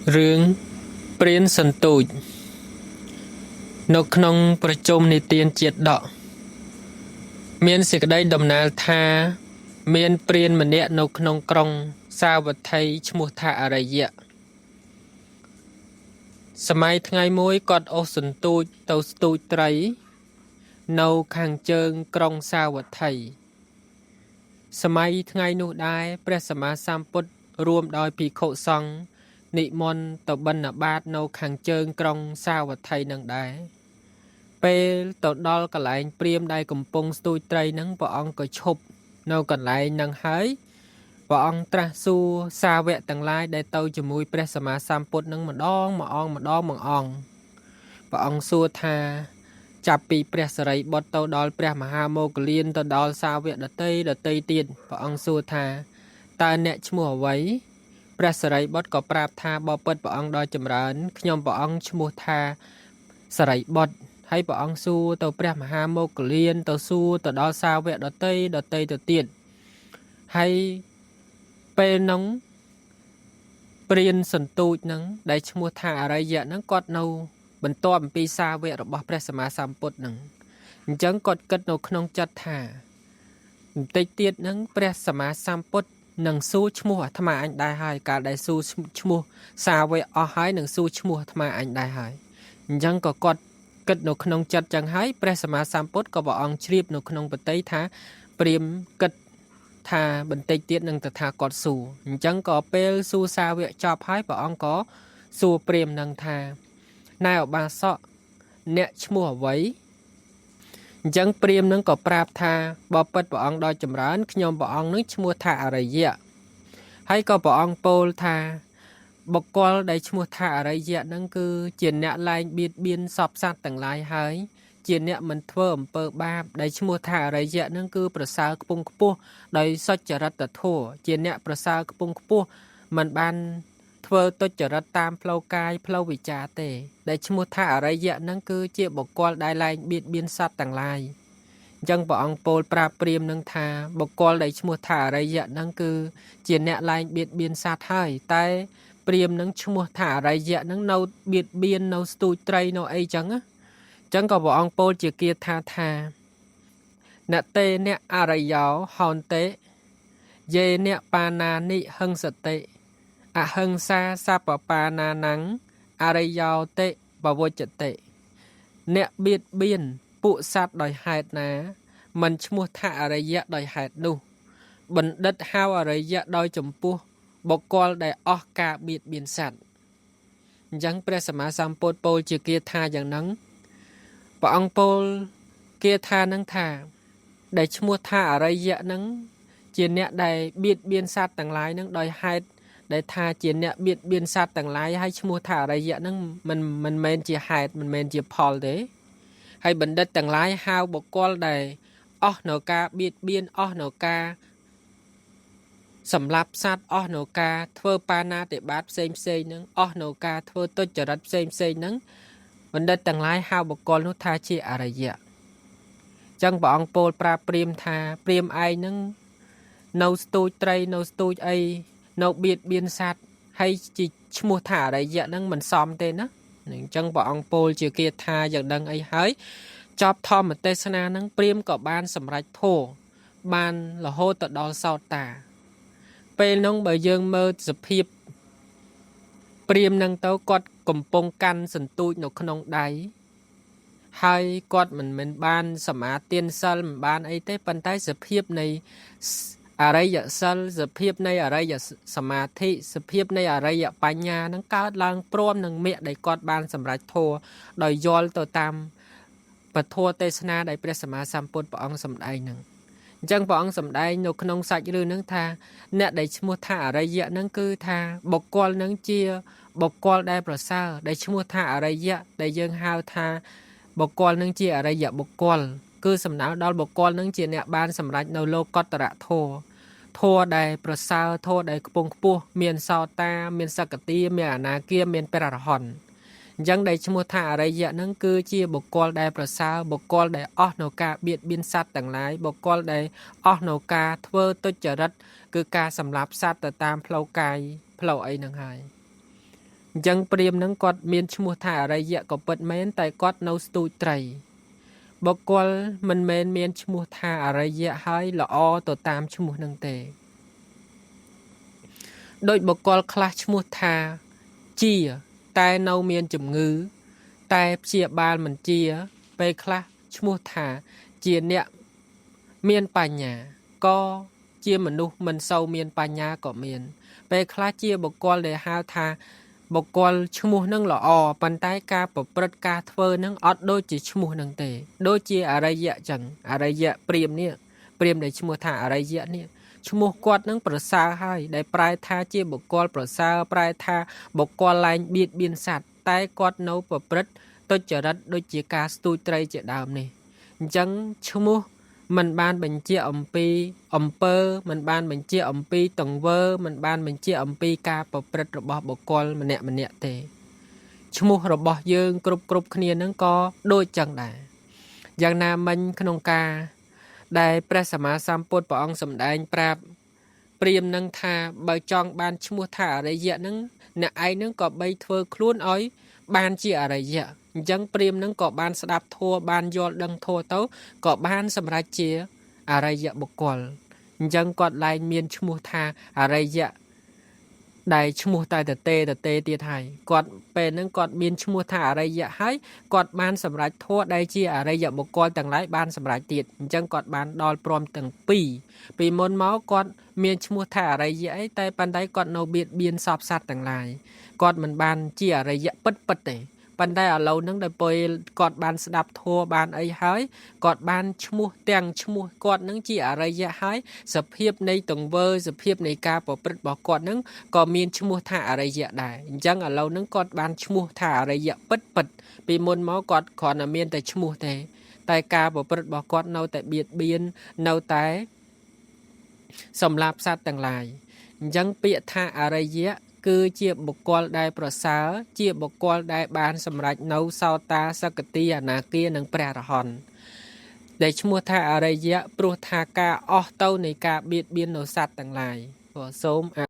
រឿងព្រានសន្ទូចនៅក្នុងប្រជុំនិទានជាតិដកមានសេចក្តីដំណើរថាមានព្រានម្នាក់នៅក្នុងក្រុងសាវត្ថីឈ្មោះថាអរិយៈសម័យថ្ងៃមួយគាត់អូសសន្ទូចទៅស្ទូចត្រីនៅខាងជើងក្រុងសាវត្ថីសម័យថ្ងៃនោះដែរព្រះសម្មាសម្ពុទ្ធរួមដោយភិក្ខុសង្ឃនិមន្តទៅបិណ្ឌបាតនៅខាងជើងក្រុងសាវត្ថីនឹងដែរពេលទៅដល់កន្លែងព្រាមដែលកំពុងស្ទូចត្រីនឹងព្រះអង្គក៏ឈប់នៅកន្លែងនឹងហើយព្រះអង្គត្រាស់សួរសាវកទាំងឡាយដែលទៅជាមួយព្រះសម្មាសម្ពុទ្ធនឹងម្ដងព្រះអង្គសួរថាចាប់ពីព្រះសារីបុត្រទៅដល់ព្រះមហាមោគលានទៅដល់សាវកដតីទៀតព្រះអង្គសួរថាតើអ្នកឈ្មោះអ្វីព្រះសារីបុត្រក៏ប្រាប់ថាបបិទ្ធព្រះអង្គដ៏ចម្រើនខ្ញុំព្រះអង្គឈ្មោះថាសារីបុត្រហើយព្រះអង្គសួរទៅព្រះមហាមោគលានទៅសួរទៅដល់សាវកដតីទៅទៀតហើយពេលនោះព្រានសន្ទូចនឹងដែលឈ្មោះថាអរិយៈនឹងគាត់នៅបន្ទាប់អំពីសាវករបស់ព្រះសម្មាសម្ពុទ្ធនឹងអញ្ចឹងគាត់គិតនៅក្នុងចិត្តថាបន្តិចទៀតនឹងព្រះសម្មាសម្ពុទ្ធនឹងសួរឈ្មោះអាត្មាអញដែរហើយកាលដែលសួរឈ្មោះសាវកអស់ហើយនឹងសួរឈ្មោះអាត្មាអញដែរហើយអញ្ចឹងក៏គាត់គិតនៅក្នុងចិត្តចឹងហើយព្រះសម្មាសម្ពុទ្ធក៏ព្រះអង្គជ្រាបនៅក្នុងបទថាព្រាហ្មណ៍គិតថាបន្តិចទៀតនឹងតថាគតសួរអញ្ចឹងក៏ពេលសួរសាវកចប់ហើយព្រះអង្គក៏សួរព្រាហ្មណ៍នឹងថាណែឧបាសកអ្នកឈ្មោះអ្វីអញ្ចឹងព្រាហ្មណ៍នឹងក៏ប្រាប់ថាបបិទ្ធព្រះអង្គដ៏ចម្រើនខ្ញុំព្រះអង្គនឹងឈ្មោះថាអរិយៈហើយក៏ព្រះអង្គពោលថាបុគ្គលដែលឈ្មោះថាអរិយៈនឹងគឺជាអ្នកលែងបៀតបៀនសពសត្វទាំងឡាយហើយជាអ្នកមិនធ្វើអំពើបាបដែលឈ្មោះថាអរិយៈនឹងគឺប្រសើរខ្ពង់ខ្ពស់ដោយសុចរិតធម៌ជាអ្នកប្រសើរខ្ពង់ខ្ពស់មិនបានធ្វើទុច្ចរិតតាមផ្លូវកាយផ្លូវវិចារទេដែលឈ្មោះថាអរិយៈនឹងគឺជាបុគ្គលដែលលែងបៀតបៀនសត្វទាំងឡាយអញ្ចឹងព្រះអង្គពោលប្រាប់ព្រាហ្មណ៍នឹងថាបុគ្គលដែលឈ្មោះថាអរិយៈនឹងគឺជាអ្នកលែងបៀតបៀនសត្វហើយតែព្រាហ្មណ៍នឹងឈ្មោះថាអរិយៈនឹងនៅបៀតបៀននៅស្ទូចត្រីនៅអីចឹងណាអញ្ចឹងក៏ព្រះអង្គពោលជាគាថាណតេអ្នកអរិយោហោនតេយេអ្នកបាណានិហឹងសតិអហិង្សាសពបាណាណੰអរិយោតិបវច្ចតិអ្នកបៀតបៀនពួកសត្វដោយហេតុណាមិនឈ្មោះថាអរិយៈដោយហេតុនោះបណ្ឌិតហៅអរិយៈដោយចំពោះបុគ្គលដែលអស់ការបៀតបៀនសត្វអញ្ចឹងព្រះសម្មាសម្ពុទ្ធពោលជាគាថាយ៉ាងហ្នឹងព្រះអង្គពោលគាថានឹងថាដែលឈ្មោះថាអរិយៈនឹងជាអ្នកដែលបៀតបៀនសត្វទាំងឡាយនឹងដោយហេតុដែលថាជាអ្នកបៀតបៀនសត្វទាំងឡាយហើយឈ្មោះថាអរិយៈនឹងមិនមែនជាហេតុមិនមែនជាផលទេហើយបណ្ឌិតទាំងឡាយហៅបុគ្គលដែលអស់នៅការបៀតបៀនអស់នៅការសម្លាប់សត្វអស់នៅការធ្វើបាណាតិបាតផ្សេងនឹងអស់នៅការធ្វើទុច្ចរិតផ្សេងនឹងបណ្ឌិតទាំងឡាយហៅបុគ្គលនោះថាជាអរិយៈចឹងព្រះអង្គពោលប្រាប់ព្រាហ្មណ៍ថាព្រាហ្មណ៍ឯងនឹងនៅស្ទូចត្រីនៅស្ទូចអីនៅបៀតបៀនសត្វហើយជាឈ្មោះថាអរិយៈនឹងមិនសមទេណាអញ្ចឹងព្រះអង្គពោលជាគាថាយ៉ាងដឹងអីហើយចប់ធម្មទេសនានឹងព្រាហ្មណ៍ក៏បានសម្រេចធម៌បានរហូតទៅដល់សោតាពេលនោះបើយើងមើលសភាពព្រាហ្មណ៍នឹងទៅគាត់កំពុងកាន់សន្ទូចនៅក្នុងដៃហើយគាត់មិនបានសមាទានសិលមិនបានអីទេប៉ុន្តែសភាពនៃអរិយសិលសភាពនៃអរិយសមាធិសភាពនៃអរិយបញ្ញានឹងកើតឡើងព្រមនឹងមគ្គដែលគាត់បានសម្រេចធម៌ដោយយល់ទៅតាមពធទេសនាដែលព្រះសម្មាសម្ពុទ្ធព្រះអង្គសម្ដែងនឹងអញ្ចឹងព្រះអង្គសម្ដែងនៅក្នុងសាច់រឿងហ្នឹងថាអ្នកដែលឈ្មោះថាអរិយៈហ្នឹងគឺថាបុគ្គលហ្នឹងជាបុគ្គលដែលប្រសើរដែលឈ្មោះថាអរិយៈដែលយើងហៅថាបុគ្គលនឹងជាអរិយបុគ្គលគឺសំដៅដល់បុគ្គលនឹងជាអ្នកបានសម្រេចនៅលោកតរធម៌ធម៌ដែលប្រសើរធម៌ដែលខ្ពង់ខ្ពស់មានសោតាមានសក្តិមានអនាគាមានព្រះអរហន្តអញ្ចឹងដែលឈ្មោះថាអរិយៈនឹងគឺជាបុគ្គលដែលប្រសើរបុគ្គលដែលអស់នៅការបៀតបៀនសត្វទាំងឡាយបុគ្គលដែលអស់នៅការធ្វើទុច្ចរិតគឺការសម្លាប់សត្វទៅតាមផ្លូវកាយផ្លូវអីហ្នឹងហើយ จังเปรียมนังกอดเมียนชมัวท่าอะไรเยอะก็เปิดแม้นแต่กอดเนาสตูไตรบอกกอลมันเมียนชมัวท่าอะไรเยอะให้ละอตัวตามชมัวนังเตโดยบอกกอลคลาชมัวท่าเจียแต่เนาเมียนจุ่มงือแต่เชียบานมันเจียไปคลาชมัวท่าเจียเนี่ยเมียนปัญญาก็เจียมนุษย์มันเศร้าเมียนปัญญาก็เมียนไปคลาเจียบอกกอลเลยหาทาบอกกอลชมัวนั่งละอปันใต้กาปปรดกาเทอนั่งอดโดยจีชมัวนั่งเตโดยจีอะไรเยอะจังอะไรเยอะเปรียมเนี่ยเปรียมในชมัวท่าอะไรเยอะเนี่ยชมัวกอดนั่งประสาให้ได้ปลายท่าเจียบอกกอลประสาปลายท่าบอกกอลลายเบียดเบียนสัตว์ใต้กอดเนาปปรดต้นจรัดโดยจีกาสตูไตรเจดามนี่จังชมัวมันบานเป็นเจียอมปีอมเปอร์มันบานเป็นเจียอมปีตงเวอร์มันบานเป็นเจียอมปีกาปปรดระบอบกอลมันเนี่ยเตชมัวระบอบยืงกรุบขเนียนั่งก็โดยจังได้อย่างนามันขนงกาได้ประสมาสัมปดปองสำแดงปราบเปรียมนังทาใบจองบานชมัวท่าอะไรเยอะนั่งเนี่ยไอ้นั่งก็ใบเทอคล้วนอ้อยบานเจียอะไรเยอะยังเปรียมนั่งก็บานสดับทัวบานยอดดังทัวเต้าก็บานสำราเจียอะไรเยอะบกอลยังกอดลายเมียนชมัวท่าอะไรเยอะได้ชมัวตายแต่เตเตียไทยกอดเป็นนั่งกอดเมียนชมัวท่าอะไรเยอะให้กอดบานสำราทัวได้เจียอะไรเยอะบกอลต่างหลายบานสำราเตียยังกอดบานดอลปลอมต่างปีมนเมาส์กอดเมียนชมัวท่าอะไรเยอะแต่ปันได้กอดเนาเบียดเบียนสอบสัตว์ต่างหลายกอดมันบานเจียอะไรเยอะปัดเตปันได้เอาเรานั่งได้ปอยกอดบานสดับทัวบานไอ้หายกอดบานชมัวเตียงชมัวกอดนั่งเจียอะไรเยอะหายสเพียบในตงเวอร์สเพียบในกาปปรดบอกกอดนั่งก็เมียนชมัวท่าอะไรเยอะได้จังเอาเรานั่งกอดบานชมัวท่าอะไรเยอะปัดปีมนเมาส์กอดขอนเมียนแต่ชมัวแต่กาปปรดบอกกอดเนาแต่เบียดเบียนเนาแต่สำหรับสัตว์ต่างหลายยังเปียท่าอะไรเยอะคือเจียบบุกกอลได้ประสาเจียบบุกกอลได้บานสำหรับเนาซาวตาสกติยานาเกียนังแปรหอนได้ชมัวท่าอะไรเยอะปลุกท่ากาออเต้าในกาเบียดเบียนเนาสัตว์ต่างหลายขอส้ม